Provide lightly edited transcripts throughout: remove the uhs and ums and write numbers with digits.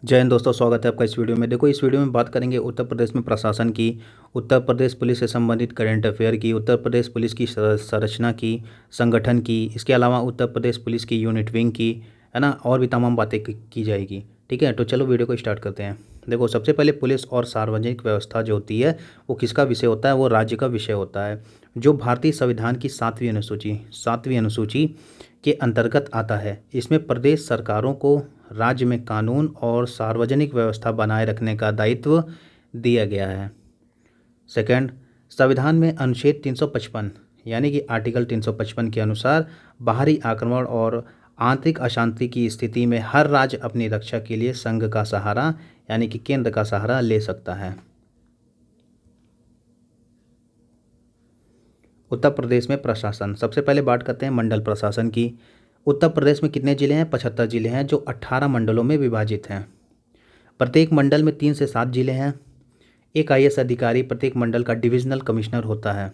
जय हिंद दोस्तों, स्वागत है आपका इस वीडियो में। देखो, इस वीडियो में बात करेंगे उत्तर प्रदेश में प्रशासन की, उत्तर प्रदेश पुलिस से संबंधित करंट अफेयर की, उत्तर प्रदेश पुलिस की संरचना की, संगठन की, इसके अलावा उत्तर प्रदेश पुलिस की यूनिट विंग की, है ना, और भी तमाम बातें की जाएगी। ठीक है, तो चलो वीडियो को स्टार्ट करते हैं। देखो, सबसे पहले पुलिस और सार्वजनिक व्यवस्था जो होती है वो किसका विषय होता है? वो राज्य का विषय होता है, जो भारतीय संविधान की सातवीं अनुसूची के अंतर्गत आता है। इसमें प्रदेश सरकारों को राज्य में कानून और सार्वजनिक व्यवस्था बनाए रखने का दायित्व दिया गया है। सेकंड, संविधान में अनुच्छेद 355 यानी कि आर्टिकल 355 के अनुसार बाहरी आक्रमण और आंतरिक अशांति की स्थिति में हर राज्य अपनी रक्षा के लिए संघ का सहारा यानी कि केंद्र का सहारा ले सकता है। उत्तर प्रदेश में प्रशासन, सबसे पहले बात करते हैं मंडल प्रशासन की। उत्तर प्रदेश में कितने जिले हैं? 75 जिले हैं, जो 18 मंडलों में विभाजित हैं। प्रत्येक मंडल में 3 से 7 जिले हैं। एक आईएएस अधिकारी प्रत्येक मंडल का डिविजनल कमिश्नर होता है,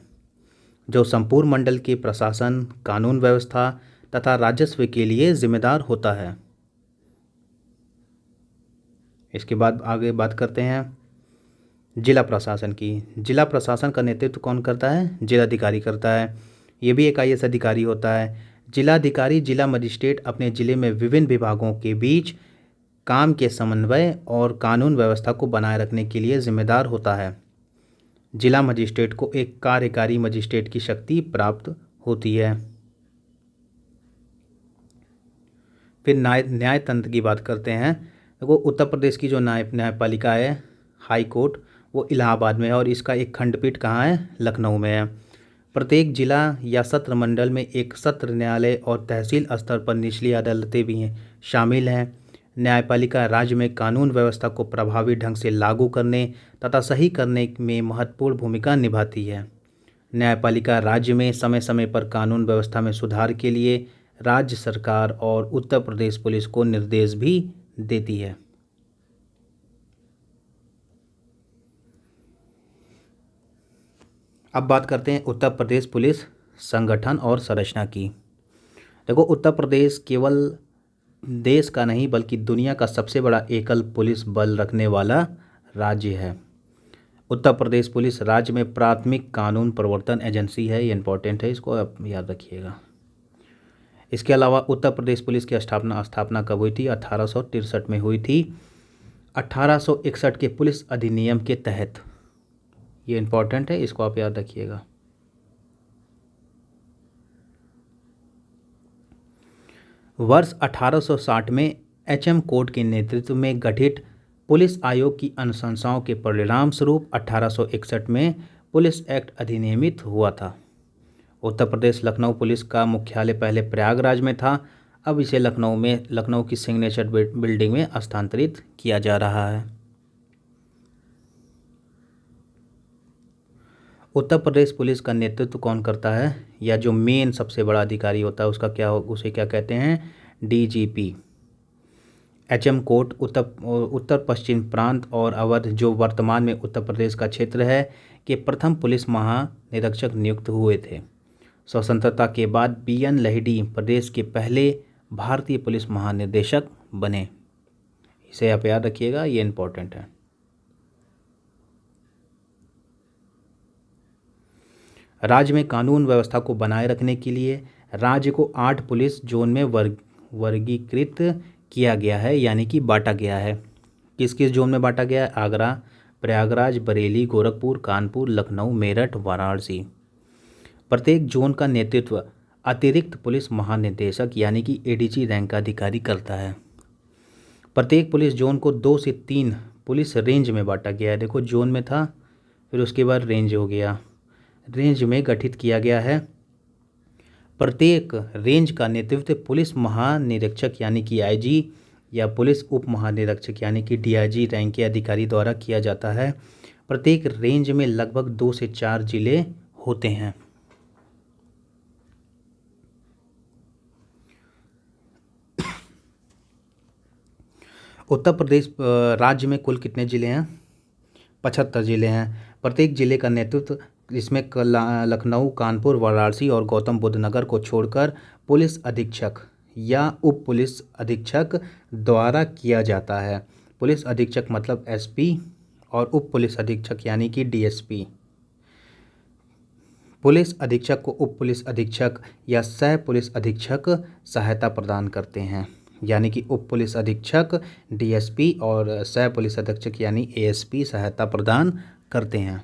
जो संपूर्ण मंडल के प्रशासन, कानून व्यवस्था तथा राजस्व के लिए जिम्मेदार होता है। इसके बाद आगे बात करते हैं जिला प्रशासन की। जिला प्रशासन का नेतृत्व कौन करता है? जिलाधिकारी करता है। ये भी एक आईएएस अधिकारी होता है। जिलाधिकारी, जिला मजिस्ट्रेट अपने जिले में विभिन्न विभागों के बीच काम के समन्वय और कानून व्यवस्था को बनाए रखने के लिए जिम्मेदार होता है। जिला मजिस्ट्रेट को एक कार्यकारी मजिस्ट्रेट की शक्ति प्राप्त होती है। फिर न्याय तंत्र की बात करते हैं। देखो, उत्तर प्रदेश की जो न्यायपालिका है, हाई कोर्ट, वो इलाहाबाद में है और इसका एक खंडपीठ कहाँ है? लखनऊ में है। प्रत्येक जिला या सत्र मंडल में एक सत्र न्यायालय और तहसील स्तर पर निचली अदालतें भी हैं शामिल हैं। न्यायपालिका राज्य में कानून व्यवस्था को प्रभावी ढंग से लागू करने तथा सही करने में महत्वपूर्ण भूमिका निभाती है। न्यायपालिका राज्य में समय समय पर कानून व्यवस्था में सुधार के लिए राज्य सरकार और उत्तर प्रदेश पुलिस को निर्देश भी देती है। अब बात करते हैं उत्तर प्रदेश पुलिस संगठन और संरचना की। देखो, उत्तर प्रदेश केवल देश का नहीं बल्कि दुनिया का सबसे बड़ा एकल पुलिस बल रखने वाला राज्य है। उत्तर प्रदेश पुलिस राज्य में प्राथमिक कानून प्रवर्तन एजेंसी है। ये इंपॉर्टेंट है, इसको आप याद रखिएगा। इसके अलावा उत्तर प्रदेश पुलिस की स्थापना कब हुई थी? 1863 में हुई थी, 1861 के पुलिस अधिनियम के तहत। ये इंपॉर्टेंट है, इसको आप याद रखिएगा। वर्ष 1860 में एचएम कोर्ट के नेतृत्व में गठित पुलिस आयोग की अनुशंसाओं के परिणाम स्वरूप 1861 में पुलिस एक्ट अधिनियमित हुआ था। उत्तर प्रदेश लखनऊ पुलिस का मुख्यालय पहले प्रयागराज में था, अब इसे लखनऊ की सिग्नेचर बिल्डिंग में स्थानांतरित किया जा रहा है। उत्तर प्रदेश पुलिस का नेतृत्व कौन करता है? या जो मेन सबसे बड़ा अधिकारी होता है उसे क्या कहते हैं? डीजीपी। एचएम कोर्ट उत्तर पश्चिम प्रांत और अवध, जो वर्तमान में उत्तर प्रदेश का क्षेत्र है, के प्रथम पुलिस महानिरीक्षक नियुक्त हुए थे। स्वतंत्रता के बाद बीएन लहिड़ी प्रदेश के पहले भारतीय पुलिस महानिदेशक बने। इसे आप याद रखिएगा, ये इंपॉर्टेंट है। राज्य में कानून व्यवस्था को बनाए रखने के लिए राज्य को 8 पुलिस जोन में वर्गीकृत किया गया है, यानी कि बांटा गया है। किस किस जोन में बांटा गया है? आगरा, प्रयागराज, बरेली, गोरखपुर, कानपुर, लखनऊ, मेरठ, वाराणसी। प्रत्येक जोन का नेतृत्व अतिरिक्त पुलिस महानिदेशक यानी कि एडीजी रैंक का अधिकारी करता है। प्रत्येक पुलिस जोन को 2 से 3 पुलिस रेंज में बांटा गया है। देखो, जोन में था, फिर उसके बाद रेंज हो गया, रेंज में गठित किया गया है। प्रत्येक रेंज का नेतृत्व पुलिस महानिरीक्षक यानी कि आईजी या पुलिस उप महानिरीक्षक यानी कि डीआईजी रैंक के अधिकारी द्वारा किया जाता है। प्रत्येक रेंज में लगभग 2 से 4 जिले होते हैं। उत्तर प्रदेश राज्य में कुल कितने जिले हैं? 75 जिले हैं। प्रत्येक जिले का नेतृत्व इसमें लखनऊ, कानपुर, वाराणसी और गौतम बुद्ध नगर को छोड़कर पुलिस अधीक्षक या उप पुलिस अधीक्षक द्वारा किया जाता है। पुलिस अधीक्षक मतलब एसपी और उप पुलिस अधीक्षक यानी कि डीएसपी। पुलिस अधीक्षक को उप पुलिस अधीक्षक या सह पुलिस अधीक्षक सहायता प्रदान करते हैं, यानी कि उप पुलिस अधीक्षक डीएसपी और सह पुलिस अधीक्षक यानी एएसपी सहायता प्रदान करते हैं।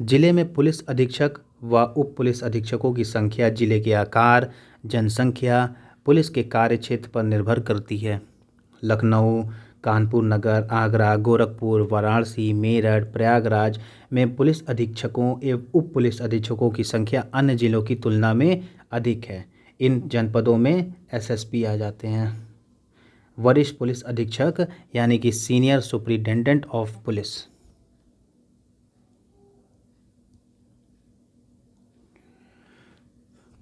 जिले में पुलिस अधीक्षक व उप पुलिस अधीक्षकों की संख्या जिले के आकार, जनसंख्या, पुलिस के कार्य क्षेत्र पर निर्भर करती है। लखनऊ, कानपुर नगर, आगरा, गोरखपुर, वाराणसी, मेरठ, प्रयागराज में पुलिस अधीक्षकों एवं उप पुलिस अधीक्षकों की संख्या अन्य जिलों की तुलना में अधिक है। इन जनपदों में एसएसपी आ जाते हैं, वरिष्ठ पुलिस अधीक्षक यानी कि senior superintendent of police.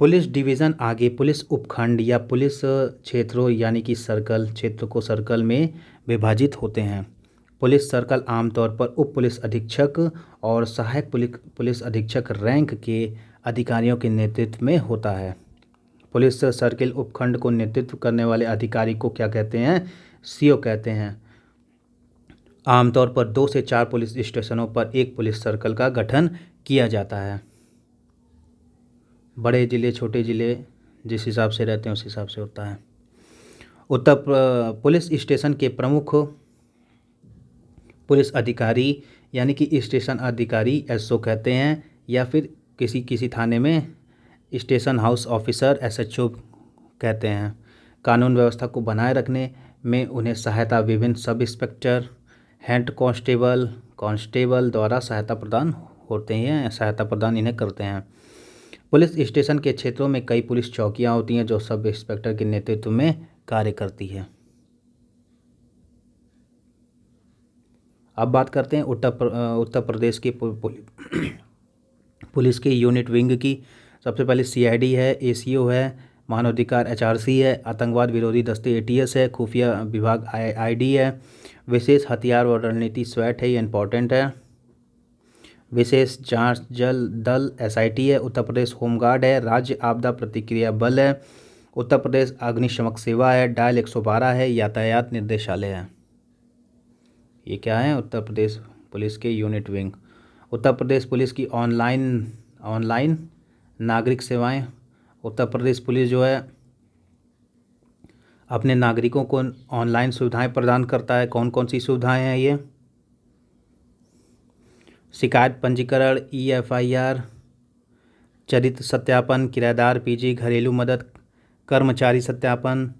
Police division आगे पुलिस उपखंड या पुलिस क्षेत्रों यानी कि सर्कल क्षेत्र को सर्कल में विभाजित होते हैं। पुलिस सर्कल आमतौर पर उप पुलिस अधीक्षक और सहायक पुलिस अधीक्षक रैंक के अधिकारियों के नेतृत्व में होता है। पुलिस सर्किल उपखंड को नेतृत्व करने वाले अधिकारी को क्या कहते हैं? सीओ कहते हैं। आमतौर पर 2 से 4 पुलिस स्टेशनों पर एक पुलिस सर्कल का गठन किया जाता है। बड़े ज़िले छोटे ज़िले जिस हिसाब से रहते हैं उस हिसाब से होता है। पुलिस स्टेशन के प्रमुख पुलिस अधिकारी यानी कि स्टेशन अधिकारी एसओ कहते हैं, या फिर किसी थाने में स्टेशन हाउस ऑफिसर एसएचओ कहते हैं। कानून व्यवस्था को बनाए रखने में उन्हें सहायता विभिन्न सब इंस्पेक्टर, हेड कांस्टेबल द्वारा सहायता प्रदान इन्हें करते हैं। पुलिस स्टेशन के क्षेत्रों में कई पुलिस चौकियां होती हैं जो सब इंस्पेक्टर के नेतृत्व में कार्य करती है। अब बात करते हैं उत्तर प्रदेश की पुलिस के यूनिट विंग की। सबसे पहले सीआईडी है, एसीओ है, मानवाधिकार एचआरसी है, आतंकवाद विरोधी दस्ते एटीएस है, खुफिया विभाग आईडी है, विशेष हथियार और रणनीति स्वैट है, ये इंपॉर्टेंट है, विशेष जांच दल एसआईटी है, उत्तर प्रदेश होमगार्ड है, राज्य आपदा प्रतिक्रिया बल है, उत्तर प्रदेश अग्निशमक सेवा है, डायल 112 है, यातायात निर्देशालय है। ये क्या है? उत्तर प्रदेश पुलिस के unit wing. Uttar Pradesh police की ऑनलाइन नागरिक सेवाएं। उत्तर प्रदेश पुलिस जो है अपने नागरिकों को ऑनलाइन सुविधाएं प्रदान करता है। कौन कौन सी सुविधाएं हैं ये? शिकायत पंजीकरण, ईएफआईआर, चरित्र सत्यापन, किराएदार पीजी, घरेलू मदद, कर्मचारी सत्यापन,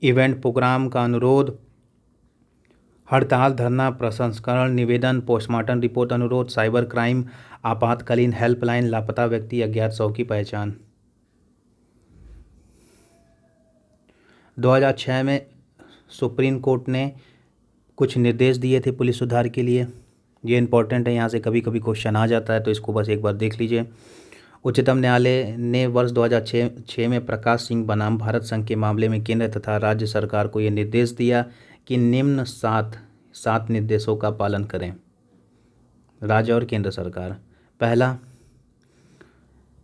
इवेंट प्रोग्राम का अनुरोध, हड़ताल धरना प्रसंस्करण निवेदन, पोस्टमार्टम रिपोर्ट अनुरोध, साइबर क्राइम, आपातकालीन हेल्पलाइन, लापता व्यक्ति अज्ञात शव की पहचान। 2006 में सुप्रीम कोर्ट ने कुछ निर्देश दिए थे पुलिस सुधार के लिए। ये इंपॉर्टेंट है, यहाँ से कभी कभी क्वेश्चन आ जाता है तो इसको बस एक बार देख लीजिए। उच्चतम न्यायालय ने वर्ष 2006 में प्रकाश सिंह बनाम भारत संघ के मामले में केंद्र तथा राज्य सरकार को ये निर्देश दिया कि निम्न सात निर्देशों का पालन करें। राज्य और केंद्र सरकार। पहला,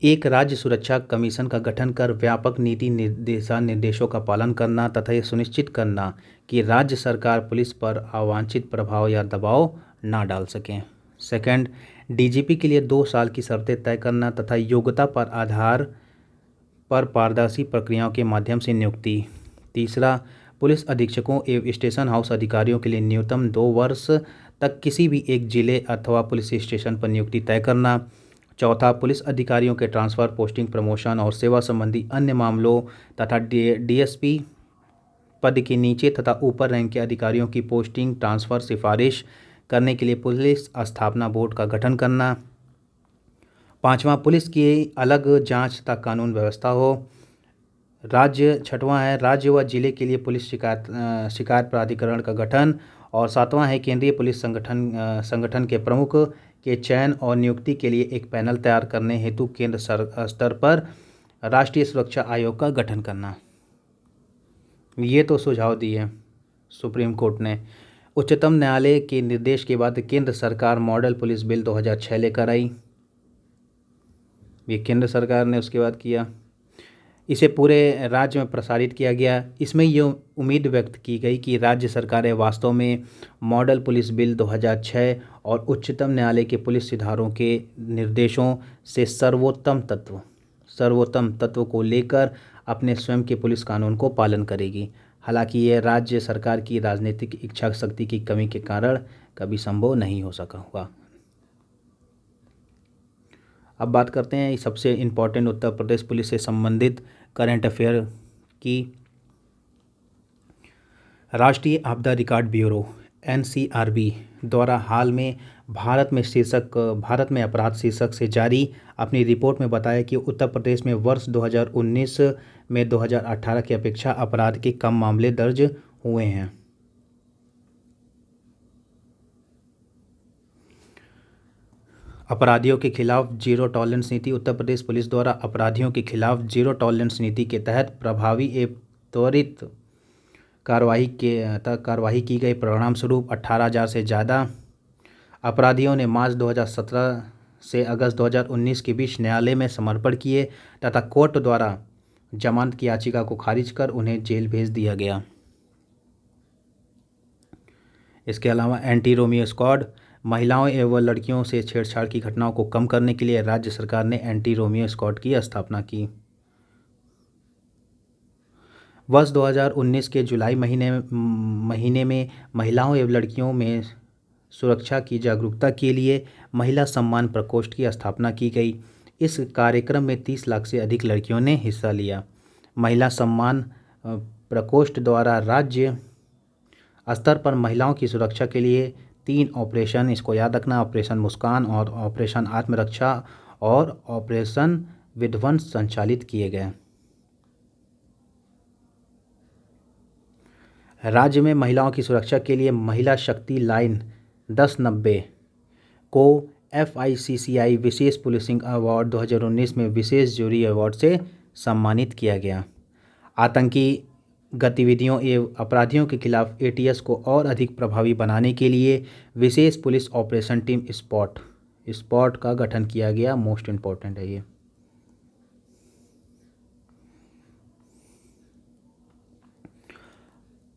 एक राज्य सुरक्षा कमीशन का गठन कर व्यापक नीति निर्देशों का पालन करना तथा यह सुनिश्चित करना कि राज्य सरकार पुलिस पर अवांछित प्रभाव या दबाव ना डाल सकें। सेकंड, डीजीपी के लिए 2 साल की शर्तें तय करना तथा योग्यता पर आधार पर पारदर्शी प्रक्रियाओं के माध्यम से नियुक्ति। तीसरा, पुलिस अधीक्षकों एवं स्टेशन हाउस अधिकारियों के लिए न्यूनतम 2 वर्ष तक किसी भी एक जिले अथवा पुलिस स्टेशन पर नियुक्ति तय करना। चौथा, पुलिस अधिकारियों के ट्रांसफ़र, पोस्टिंग, प्रमोशन और सेवा संबंधी अन्य मामलों तथा डीएसपी पद के नीचे तथा ऊपर रैंक के अधिकारियों की पोस्टिंग, ट्रांसफ़र सिफारिश करने के लिए पुलिस स्थापना बोर्ड का गठन करना। पाँचवां, पुलिस की अलग जांच तथा कानून व्यवस्था हो। छठवां है राज्य व जिले के लिए पुलिस शिकायत प्राधिकरण का गठन। और सातवां है केंद्रीय पुलिस संगठन के प्रमुख के चयन और नियुक्ति के लिए एक पैनल तैयार करने हेतु केंद्र स्तर पर राष्ट्रीय सुरक्षा आयोग का गठन करना। ये तो सुझाव दिए सुप्रीम कोर्ट ने। उच्चतम न्यायालय के निर्देश के बाद केंद्र सरकार मॉडल पुलिस बिल 2006 लेकर आई। ये केंद्र सरकार ने उसके बाद किया। इसे पूरे राज्य में प्रसारित किया गया। इसमें ये उम्मीद व्यक्त की गई कि राज्य सरकारें वास्तव में मॉडल पुलिस बिल 2006 और उच्चतम न्यायालय के पुलिस सुधारों के निर्देशों से सर्वोत्तम तत्व को लेकर अपने स्वयं के पुलिस कानून को पालन करेगी। हालांकि यह राज्य सरकार की राजनीतिक इच्छा शक्ति की कमी के कारण कभी संभव नहीं हो सका होगा। अब बात करते हैं सबसे इम्पोर्टेंट उत्तर प्रदेश पुलिस से संबंधित करंट अफेयर की। राष्ट्रीय आपदा रिकॉर्ड ब्यूरो NCRB द्वारा हाल में भारत में अपराध शीर्षक से जारी अपनी रिपोर्ट में बताया कि उत्तर प्रदेश में वर्ष 2019 में 2018 की अपेक्षा अपराध के कम मामले दर्ज हुए हैं। अपराधियों के खिलाफ जीरो टॉलरेंस नीति। उत्तर प्रदेश पुलिस द्वारा अपराधियों के खिलाफ जीरो टॉलरेंस नीति के तहत प्रभावी एवं त्वरित कार्रवाई की गई। परिणाम स्वरूप 18,000 से ज़्यादा अपराधियों ने मार्च 2017 से अगस्त 2019 के बीच न्यायालय में समर्पण किए तथा कोर्ट द्वारा जमानत की याचिका को खारिज कर उन्हें जेल भेज दिया गया। इसके अलावा एंटी रोमियो स्क्वाड। महिलाओं एवं लड़कियों से छेड़छाड़ की घटनाओं को कम करने के लिए राज्य सरकार ने एंटी रोमियो स्क्वाड की स्थापना की। वर्ष 2019 के जुलाई महीने में महिलाओं एवं लड़कियों में सुरक्षा की जागरूकता के लिए महिला सम्मान प्रकोष्ठ की स्थापना की गई। इस कार्यक्रम में 30 लाख से अधिक लड़कियों ने हिस्सा लिया। महिला सम्मान प्रकोष्ठ द्वारा राज्य स्तर पर महिलाओं की सुरक्षा के लिए 3 ऑपरेशन, इसको याद रखना, ऑपरेशन मुस्कान और ऑपरेशन आत्मरक्षा और ऑपरेशन विध्वंस संचालित किए गए। राज्य में महिलाओं की सुरक्षा के लिए महिला शक्ति लाइन 1090 को FICCI विशेष पुलिसिंग अवार्ड 2019 में विशेष जूरी अवार्ड से सम्मानित किया गया। आतंकी गतिविधियों एवं अपराधियों के खिलाफ ATS को और अधिक प्रभावी बनाने के लिए विशेष पुलिस ऑपरेशन टीम स्पॉट का गठन किया गया। मोस्ट इम्पॉर्टेंट है ये।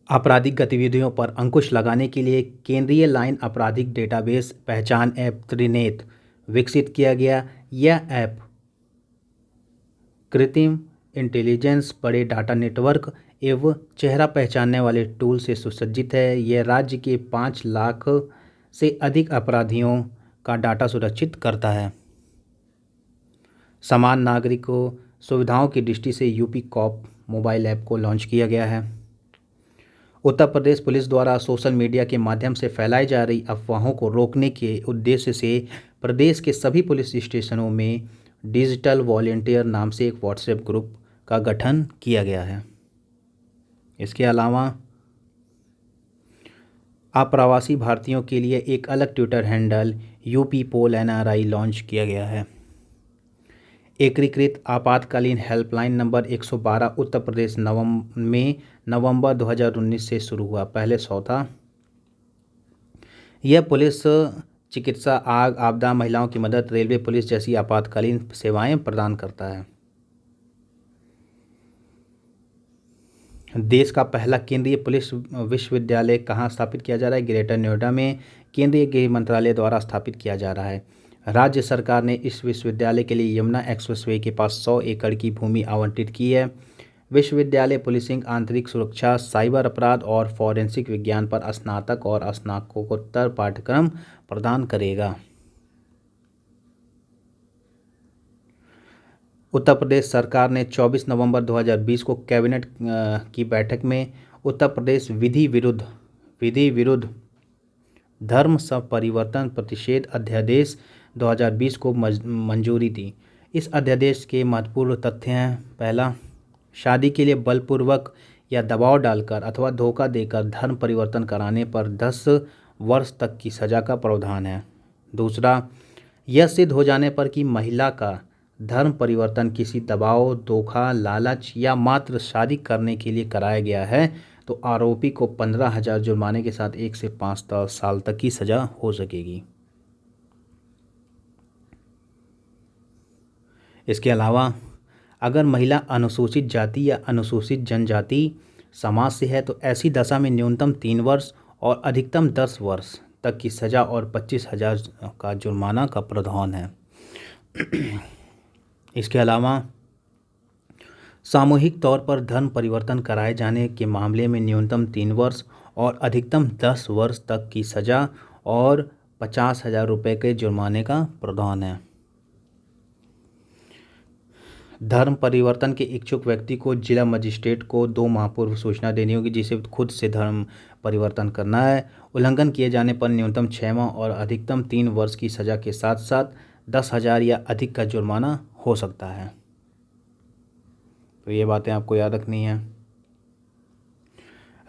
आपराधिक गतिविधियों पर अंकुश लगाने के लिए केंद्रीय लाइन आपराधिक डेटाबेस पहचान ऐप त्रिनेत्र विकसित किया गया। यह ऐप कृत्रिम इंटेलिजेंस, बड़े डाटा नेटवर्क एवं चेहरा पहचानने वाले टूल से सुसज्जित है। यह राज्य के 5 लाख से अधिक अपराधियों का डाटा सुरक्षित करता है। समान नागरिकों सुविधाओं की दृष्टि से यूपी कॉप मोबाइल ऐप को लॉन्च किया गया है। उत्तर प्रदेश पुलिस द्वारा सोशल मीडिया के माध्यम से फैलाई जा रही अफवाहों को रोकने के उद्देश्य से प्रदेश के सभी पुलिस स्टेशनों में डिजिटल वॉलेंटियर नाम से एक व्हाट्सएप ग्रुप का गठन किया गया है। इसके अलावा अप्रवासी भारतीयों के लिए एक अलग ट्विटर हैंडल यूपी पोल NRI लॉन्च किया गया है। एकीकृत आपातकालीन हेल्पलाइन नंबर 112 उत्तर प्रदेश नवंबर 2019 से शुरू हुआ। पहले 100 था। यह पुलिस, चिकित्सा, आग, आपदा, महिलाओं की मदद, रेलवे पुलिस जैसी आपातकालीन सेवाएं प्रदान करता है। देश का पहला केंद्रीय पुलिस विश्वविद्यालय कहाँ स्थापित किया जा रहा है? ग्रेटर नोएडा में केंद्रीय गृह मंत्रालय द्वारा स्थापित किया जा रहा है। राज्य सरकार ने इस विश्वविद्यालय के लिए यमुना एक्सप्रेसवे के पास 100 एकड़ की भूमि आवंटित की है। विश्वविद्यालय पुलिसिंग, आंतरिक सुरक्षा, साइबर अपराध और फॉरेंसिक विज्ञान पर स्नातक और स्नातकोत्तर पाठ्यक्रम प्रदान करेगा। उत्तर प्रदेश सरकार ने 24 नवंबर 2020 को कैबिनेट की बैठक में उत्तर प्रदेश विधि विरुद्ध धर्म परिवर्तन प्रतिषेध अध्यादेश 2020 को मंजूरी दी। इस अध्यादेश के महत्वपूर्ण तथ्य हैं। पहला, शादी के लिए बलपूर्वक या दबाव डालकर अथवा धोखा देकर धर्म परिवर्तन कराने पर 10 वर्ष तक की सज़ा का प्रावधान है। दूसरा, यह सिद्ध हो जाने पर कि महिला का धर्म परिवर्तन किसी दबाव, धोखा, लालच या मात्र शादी करने के लिए कराया गया है तो आरोपी को 15,000 जुर्माने के साथ 1 से 5 साल तक की सज़ा हो सकेगी। इसके अलावा अगर महिला अनुसूचित जाति या अनुसूचित जनजाति समाज से है तो ऐसी दशा में न्यूनतम 3 वर्ष और अधिकतम 10 वर्ष तक की सज़ा और 25,000 का जुर्माना का प्रावधान है। इसके अलावा सामूहिक तौर पर धर्म परिवर्तन कराए जाने के मामले में न्यूनतम 3 वर्ष और अधिकतम 10 वर्ष तक की सज़ा और 50,000 रुपये के जुर्माने का प्रावधान है। धर्म परिवर्तन के इच्छुक व्यक्ति को जिला मजिस्ट्रेट को 2 माह पूर्व सूचना देनी होगी जिसे खुद से धर्म परिवर्तन करना है। उल्लंघन किए जाने पर न्यूनतम 6 माह और अधिकतम 3 वर्ष की सज़ा के साथ साथ 10,000 या अधिक का जुर्माना हो सकता है। तो ये बातें आपको याद रखनी है।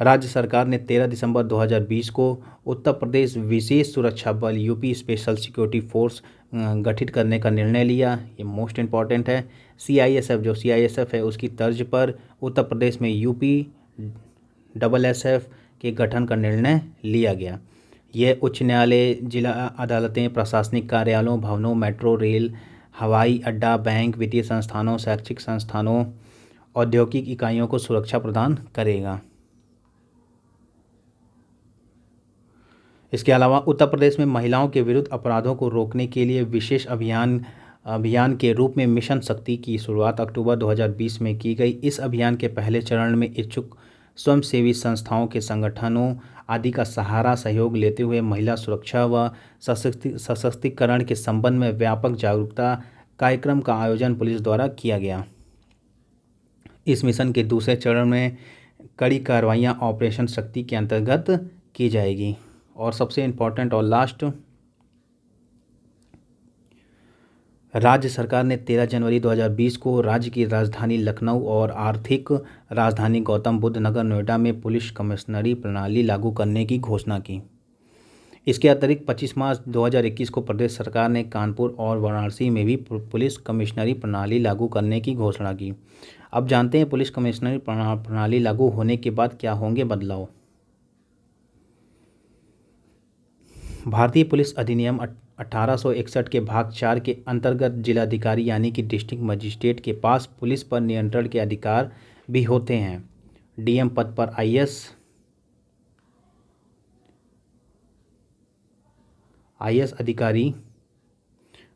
राज्य सरकार ने 13 दिसंबर 2020 को उत्तर प्रदेश विशेष सुरक्षा बल यूपी स्पेशल सिक्योरिटी फोर्स गठित करने का निर्णय लिया। ये मोस्ट इम्पॉर्टेंट है। CISF जो CISF है उसकी तर्ज पर उत्तर प्रदेश में UPSSF के गठन का निर्णय लिया गया। यह उच्च न्यायालय, जिला अदालतें, प्रशासनिक कार्यालयों, भवनों, मेट्रो रेल, हवाई अड्डा, बैंक, वित्तीय संस्थानों, शैक्षिक संस्थानों, औद्योगिक इकाइयों को सुरक्षा प्रदान करेगा। इसके अलावा उत्तर प्रदेश में महिलाओं के विरुद्ध अपराधों को रोकने के लिए विशेष अभियान के रूप में मिशन शक्ति की शुरुआत अक्टूबर 2020 में की गई। इस अभियान के पहले चरण में इच्छुक स्वयंसेवी संस्थाओं के संगठनों आदि का सहारा सहयोग लेते हुए महिला सुरक्षा व सशक्तिकरण के संबंध में व्यापक जागरूकता कार्यक्रम का आयोजन पुलिस द्वारा किया गया। इस मिशन के दूसरे चरण में कड़ी कार्रवाइयाँ ऑपरेशन शक्ति के अंतर्गत की जाएगी। और सबसे इम्पोर्टेंट और लास्ट, राज्य सरकार ने 13 जनवरी 2020 को राज्य की राजधानी लखनऊ और आर्थिक राजधानी गौतम बुद्ध नगर नोएडा में पुलिस कमिश्नरी प्रणाली लागू करने की घोषणा की। इसके अतिरिक्त 25 मार्च 2021 को प्रदेश सरकार ने कानपुर और वाराणसी में भी पुलिस कमिश्नरी प्रणाली लागू करने की घोषणा की। अब जानते हैं पुलिस कमिश्नरी प्रणाली लागू होने के बाद क्या होंगे बदलाव। भारतीय पुलिस अधिनियम 1861 के भाग 4 के अंतर्गत जिलाधिकारी यानी कि डिस्ट्रिक्ट मजिस्ट्रेट के पास पुलिस पर नियंत्रण के अधिकार भी होते हैं। DM पद पर IS अधिकारी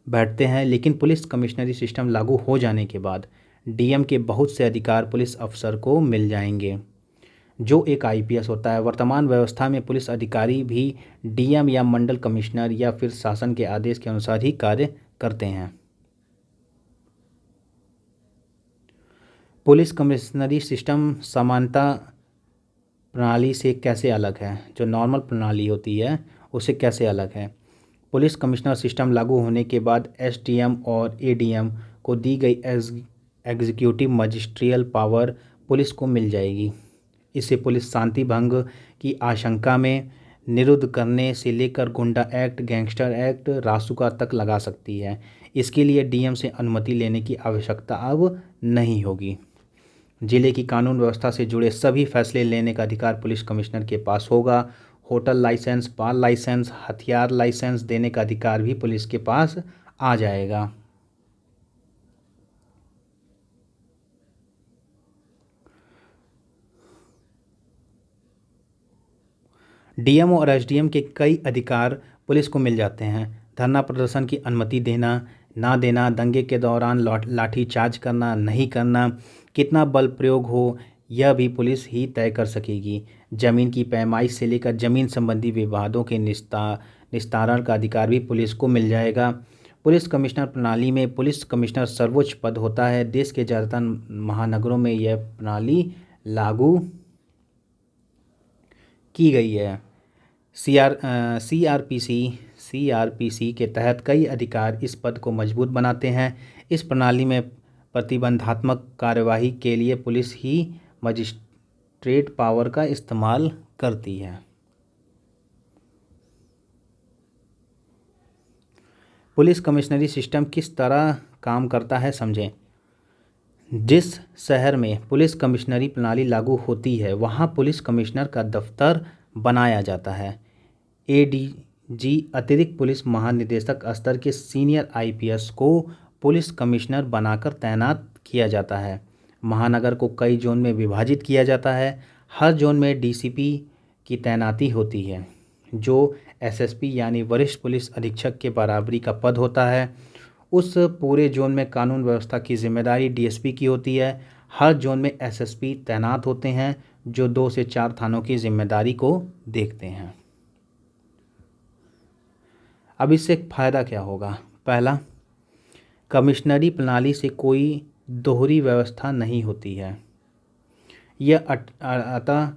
बैठते हैं, लेकिन पुलिस कमिश्नरी सिस्टम लागू हो जाने के बाद DM के बहुत से अधिकार पुलिस अफसर को मिल जाएंगे जो एक IPS होता है। वर्तमान व्यवस्था में पुलिस अधिकारी भी DM या मंडल कमिश्नर या फिर शासन के आदेश के अनुसार ही कार्य करते हैं। पुलिस कमिश्नरी सिस्टम समानता प्रणाली से कैसे अलग है, जो नॉर्मल प्रणाली होती है उससे कैसे अलग है। पुलिस कमिश्नर सिस्टम लागू होने के बाद SDM और ADM को दी गई एग्जीक्यूटिव मजिस्ट्रियल पावर पुलिस को मिल जाएगी। इससे पुलिस शांति भंग की आशंका में निरुद्ध करने से लेकर गुंडा एक्ट, गैंगस्टर एक्ट, रासुका तक लगा सकती है। इसके लिए DM से अनुमति लेने की आवश्यकता अब नहीं होगी। जिले की कानून व्यवस्था से जुड़े सभी फैसले लेने का अधिकार पुलिस कमिश्नर के पास होगा। होटल लाइसेंस, बार लाइसेंस, हथियार लाइसेंस देने का अधिकार भी पुलिस के पास आ जाएगा। DM और SDM के कई अधिकार पुलिस को मिल जाते हैं। धरना प्रदर्शन की अनुमति देना, ना देना, दंगे के दौरान लाठीचार्ज करना, नहीं करना, कितना बल प्रयोग हो, यह भी पुलिस ही तय कर सकेगी। जमीन की पैमाइश से लेकर जमीन संबंधी विवादों के निस्तारण का अधिकार भी पुलिस को मिल जाएगा। पुलिस कमिश्नर प्रणाली में पुलिस कमिश्नर सर्वोच्च पद होता है। देश के ज़्यादातर महानगरों में यह प्रणाली लागू की गई है। CRPC के तहत कई अधिकार इस पद को मजबूत बनाते हैं। इस प्रणाली में प्रतिबंधात्मक कार्यवाही के लिए पुलिस ही मजिस्ट्रेट पावर का इस्तेमाल करती है। पुलिस कमिश्नरी सिस्टम किस तरह काम करता है समझें। जिस शहर में पुलिस कमिश्नरी प्रणाली लागू होती है वहाँ पुलिस कमिश्नर का दफ्तर बनाया जाता है। ADG अतिरिक्त पुलिस महानिदेशक स्तर के सीनियर IPS को पुलिस कमिश्नर बनाकर तैनात किया जाता है। महानगर को कई जोन में विभाजित किया जाता है। हर जोन में डीसीपी की तैनाती होती है, जो एसएसपी यानी वरिष्ठ पुलिस अधीक्षक के बराबरी का पद होता है। उस पूरे जोन में कानून व्यवस्था की जिम्मेदारी डीएसपी की होती है। हर जोन में एसएसपी तैनात होते हैं, जो 2 से 4 थानों की जिम्मेदारी को देखते हैं। अब इससे फ़ायदा क्या होगा? पहला, कमिश्नरी प्रणाली से कोई दोहरी व्यवस्था नहीं होती है। अतः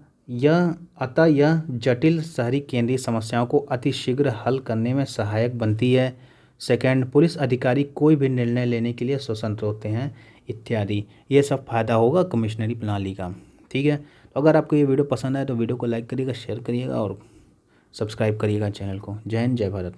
यह जटिल शहरी केंद्रीय समस्याओं को अतिशीघ्र हल करने में सहायक बनती है। सेकंड, पुलिस अधिकारी कोई भी निर्णय लेने के लिए स्वतंत्र होते हैं इत्यादि। ये सब फ़ायदा होगा कमिश्नरी प्रणाली का। ठीक है, तो अगर आपको ये वीडियो पसंद आए तो वीडियो को लाइक करिएगा, शेयर करिएगा और सब्सक्राइब करिएगा चैनल को। जय हिंद, जय भारत।